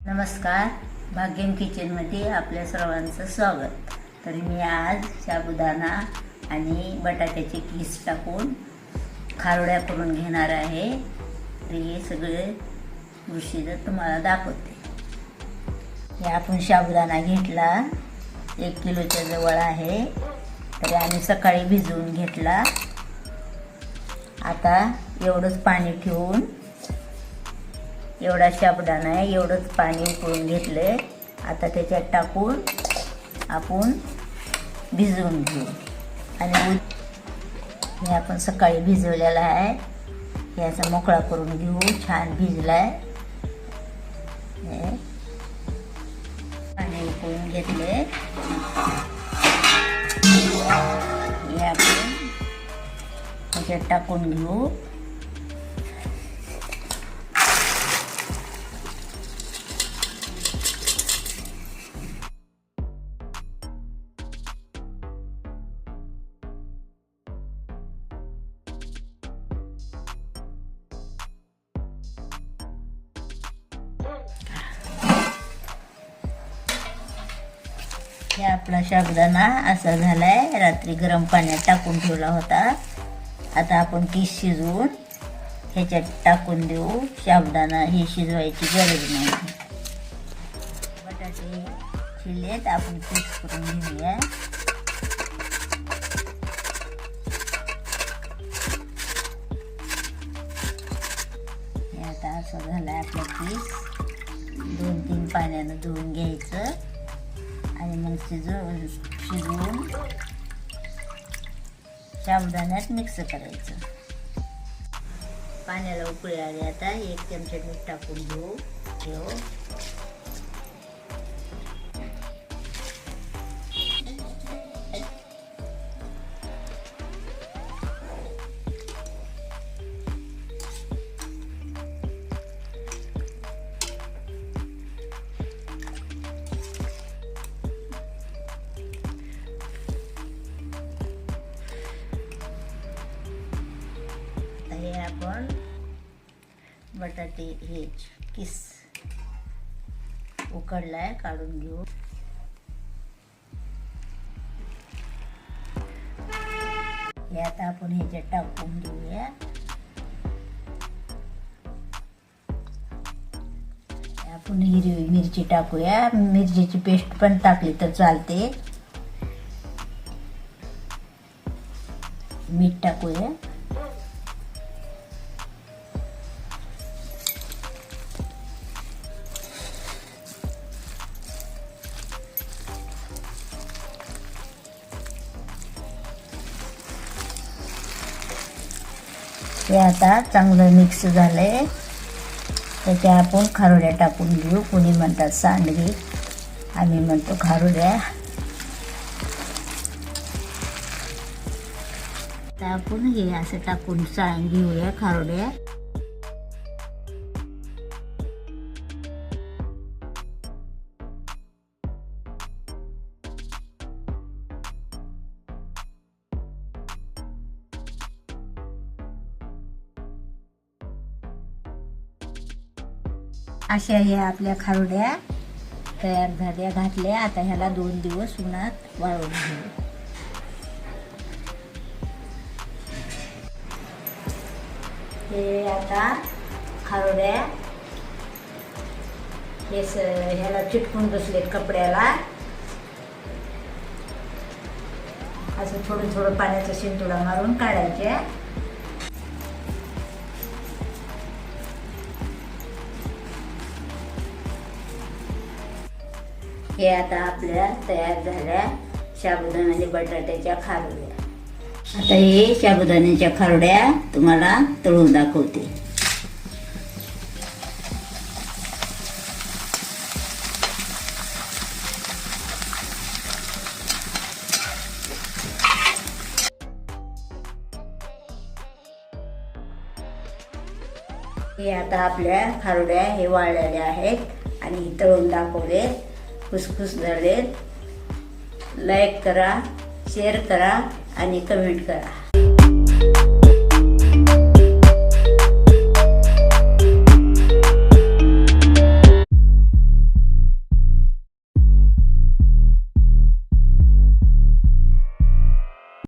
नमस्कार, भाग्यम किचनमध्ये आपल्या सर्वांचं स्वागत. तर मी आज साबुदाणा आणि बटाट्याचे किस टाकून खारोड्या करून घेणार आहे. तर हे सगळे प्रोसिजर तुम्हाला दाखवते. हे आपण साबुदाणा घेतला, 1 किलोच्या जवळ आहे. तरी आम्ही सकाळी भिजवून घेतला. आता एवढंच पाणी ठेवून, एवढा साबुदाणा आहे, एवढंच पाणी उकळून घेतलंय. आता त्याच्यात टाकून आपण भिजवून घेऊ. आणि हे आपण सकाळी भिजवलेला आहे, हे असं मोकळा करून घेऊ. छान भिजलाय. पाणी उकळून घेतले. हे आपण त्याच्यात टाकून घेऊ. हे आपला साबुदाणा असा झालाय. रात्री गरम पाण्यात टाकून ठेवला होता. आता आपण किस शिजवून ह्याच्यात टाकून देऊ. साबुदाणा हे शिजवायची गरज नाही. बटाटे शिजलेत, आपण किस करून घेऊया. हे आता असं झालाय आपला किस. 2-3 पाण्यानं धुवून घ्यायचं आणि मग शिजवून साबुदाण्यात मिक्स करायचं. पाण्याला उकळी आली. आता 1 चमचा मीठ टाकून घेऊ. हे आपण बटाटे हे किस उकडलाय, काढून घेऊ. हे आता आपण ह्याच्यात टाकून घेऊया. आपण हिरवी मिरची टाकूया. मिरचीची पेस्ट पण टाकली तर चालते. मीठ टाकूया. हे आता चांगलं मिक्स झालंय. त्याच्या आपण खारोड्या टाकून घेऊ. कोणी म्हणतात सांडगे, आम्ही म्हणतो खारोड्या. आता आपण हे असं टाकून घेऊया खारोड्या. अशा ह्या आपल्या खारोड्या तयार झाल्या, घातल्या. आता ह्याला 2 दिवस उन्हात वाळवून घेऊ. हे आता खारोड्या हे ह्याला चिटकून बसलेत कपड्याला. असं थोडं थोडं पाण्याचा शिंतोडा मारून काढायचे. हे आता आपल्या तयार झाल्या साबुदाणा आणि बटाट्याच्या खारोड्या. आता हे साबुदाण्याच्या खारोड्या तुम्हाला तळून दाखवते. हे आता आपल्या खारोड्या हे वाळलेल्या आहेत आणि तळून दाखवले. खुसखुस झाले. लाईक करा, शेअर करा आणि कमेंट करा.